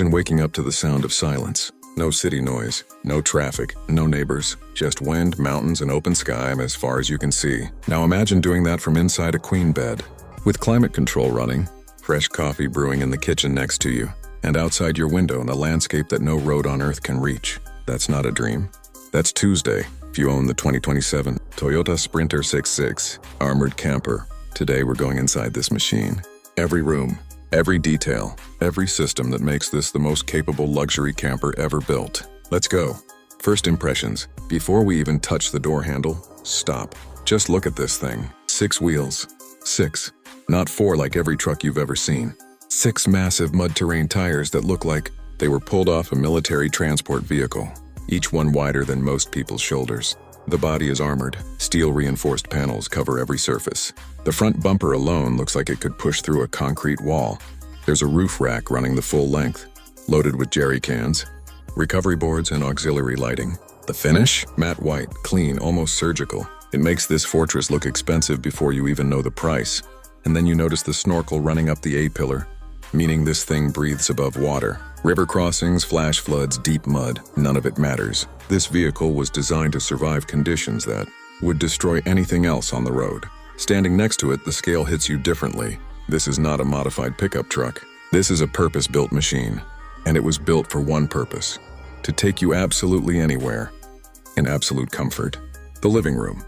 Imagine waking up to the sound of silence. No city noise, no traffic, no neighbors, just wind, mountains, and open sky as far as you can see. Now imagine doing that from inside a queen bed, with climate control running, fresh coffee brewing in the kitchen next to you, and outside your window in a landscape that no road on earth can reach. That's not a dream. That's Tuesday, if you own the 2027 Toyota Sprinter 6.6 Armored Camper. Today we're going inside this machine. Every room, every detail, every system that makes this the most capable luxury camper ever built. Let's go. First impressions. Before we even touch the door handle, stop. Just look at this thing. 6 wheels. 6. Not 4 like every truck you've ever seen. 6 massive mud-terrain tires that look like they were pulled off a military transport vehicle, each one wider than most people's shoulders. The body is armored. Steel-reinforced panels cover every surface. The front bumper alone looks like it could push through a concrete wall. There's a roof rack running the full length, loaded with jerry cans, recovery boards, and auxiliary lighting. The finish? Matte white, clean, almost surgical. It makes this fortress look expensive before you even know the price. And then you notice the snorkel running up the A-pillar, meaning this thing breathes above water. River crossings, flash floods, deep mud, none of it matters. This vehicle was designed to survive conditions that would destroy anything else on the road. Standing next to it, the scale hits you differently. This is not a modified pickup truck. This is a purpose-built machine, and it was built for one purpose: to take you absolutely anywhere, in absolute comfort. The living room.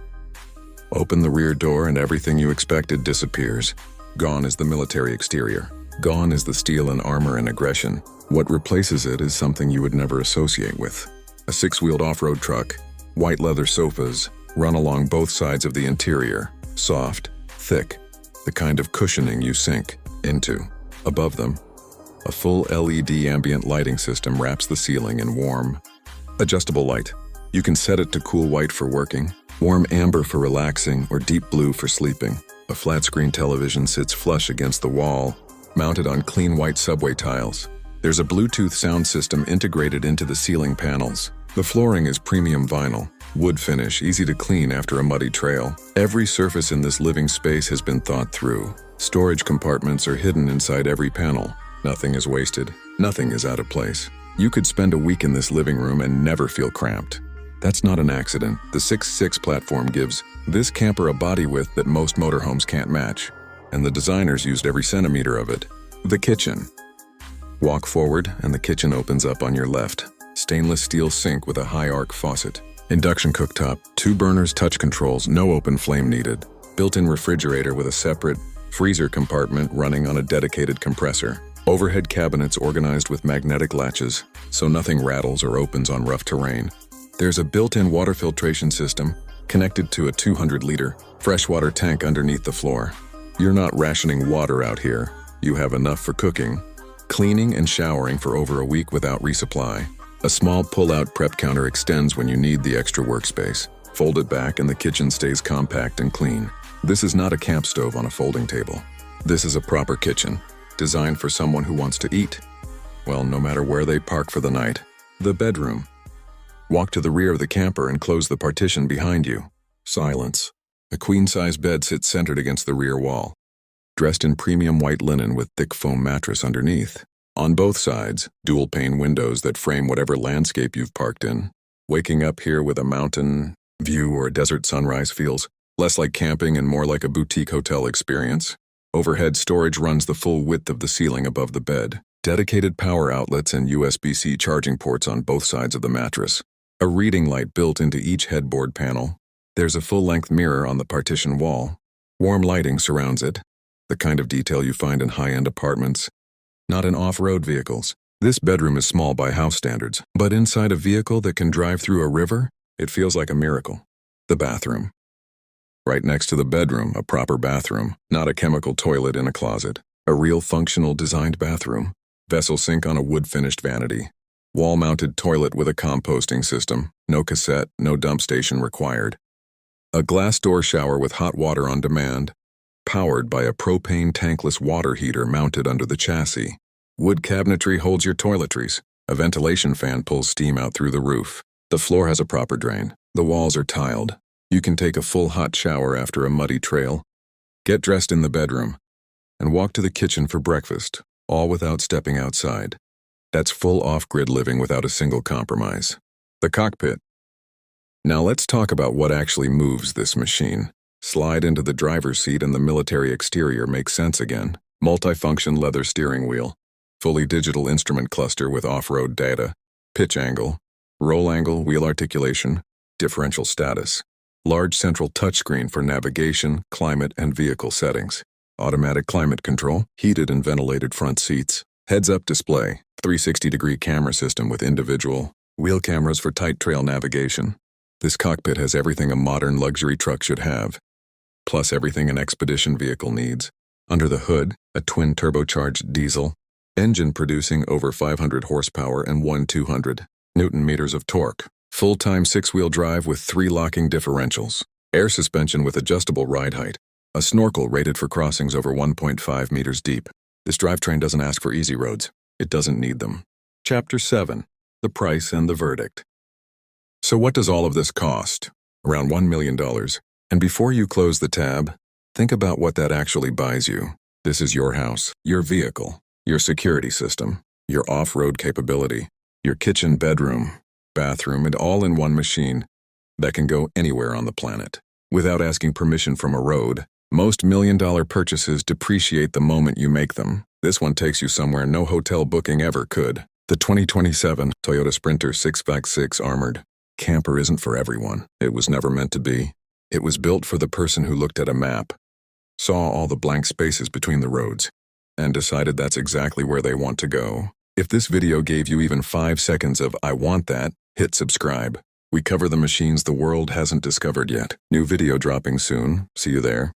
Open the rear door and everything you expected disappears. Gone is the military exterior. Gone is the steel and armor and aggression. What replaces it is something you would never associate with. A 6-wheeled off-road truck, white leather sofas, run along both sides of the interior. Soft, thick, the kind of cushioning you sink into. Above them, a full LED ambient lighting system wraps the ceiling in warm, adjustable light. You can set it to cool white for working, warm amber for relaxing, or deep blue for sleeping. A flat-screen television sits flush against the wall, mounted on clean white subway tiles. There's a Bluetooth sound system integrated into the ceiling panels. The flooring is premium vinyl, wood finish, easy to clean after a muddy trail. Every surface in this living space has been thought through. Storage compartments are hidden inside every panel. Nothing is wasted. Nothing is out of place. You could spend a week in this living room and never feel cramped. That's not an accident. The 6.6 platform gives this camper a body width that most motorhomes can't match, and the designers used every centimeter of it. The kitchen. Walk forward and the kitchen opens up on your left. Stainless steel sink with a high arc faucet. Induction cooktop, 2 burners, touch controls, no open flame needed. Built-in refrigerator with a separate freezer compartment running on a dedicated compressor. Overhead cabinets organized with magnetic latches, so nothing rattles or opens on rough terrain. There's a built-in water filtration system connected to a 200-liter freshwater tank underneath the floor. You're not rationing water out here. You have enough for cooking, cleaning, and showering for over a week without resupply. A small pull-out prep counter extends when you need the extra workspace. Fold it back and the kitchen stays compact and clean. This is not a camp stove on a folding table. This is a proper kitchen, designed for someone who wants to eat. Well, no matter where they park for the night. The bedroom. Walk to the rear of the camper and close the partition behind you. Silence. A queen-size bed sits centered against the rear wall, dressed in premium white linen with thick foam mattress underneath. On both sides, dual-pane windows that frame whatever landscape you've parked in. Waking up here with a mountain view or a desert sunrise feels less like camping and more like a boutique hotel experience. Overhead storage runs the full width of the ceiling above the bed. Dedicated power outlets and USB-C charging ports on both sides of the mattress. A reading light built into each headboard panel. There's a full-length mirror on the partition wall. Warm lighting surrounds it, the kind of detail you find in high-end apartments, not in off-road vehicles. This bedroom is small by house standards, but inside a vehicle that can drive through a river, it feels like a miracle. The bathroom. Right next to the bedroom, a proper bathroom, not a chemical toilet in a closet. A real functional designed bathroom. Vessel sink on a wood-finished vanity. Wall-mounted toilet with a composting system. No cassette, no dump station required. A glass door shower with hot water on demand, powered by a propane tankless water heater mounted under the chassis. Wood cabinetry holds your toiletries. A ventilation fan pulls steam out through the roof. The floor has a proper drain. The walls are tiled. You can take a full hot shower after a muddy trail, get dressed in the bedroom, and walk to the kitchen for breakfast, all without stepping outside. That's full off-grid living without a single compromise. The cockpit. Now let's talk about what actually moves this machine. Slide into the driver's seat and the military exterior makes sense again. Multifunction leather steering wheel. Fully digital instrument cluster with off-road data. Pitch angle. Roll angle, wheel articulation. Differential status. Large central touchscreen for navigation, climate, and vehicle settings. Automatic climate control. Heated and ventilated front seats. Heads-up display. 360-degree camera system with individual wheel cameras for tight trail navigation. This cockpit has everything a modern luxury truck should have, plus everything an expedition vehicle needs. Under the hood, a twin turbocharged diesel engine producing over 500 horsepower and 200 Newton meters of torque. Full-time 6-wheel drive with 3 locking differentials. Air suspension with adjustable ride height. A snorkel rated for crossings over 1.5 meters deep. This drivetrain doesn't ask for easy roads. It doesn't need them. Chapter 7. The price and the verdict. So what does all of this cost? Around $1 million. And before you close the tab, think about what that actually buys you. This is your house, your vehicle, your security system, your off-road capability, your kitchen, bedroom, bathroom, and all in one machine that can go anywhere on the planet. Without asking permission from a road, most million-dollar purchases depreciate the moment you make them. This one takes you somewhere no hotel booking ever could. The 2027 Toyota Sprinter 6x6 Armored camper isn't for everyone. It was never meant to be. It was built for the person who looked at a map, saw all the blank spaces between the roads, and decided that's exactly where they want to go. If this video gave you even 5 seconds of "I want that," hit subscribe. We cover the machines the world hasn't discovered yet. New video dropping soon. See you there.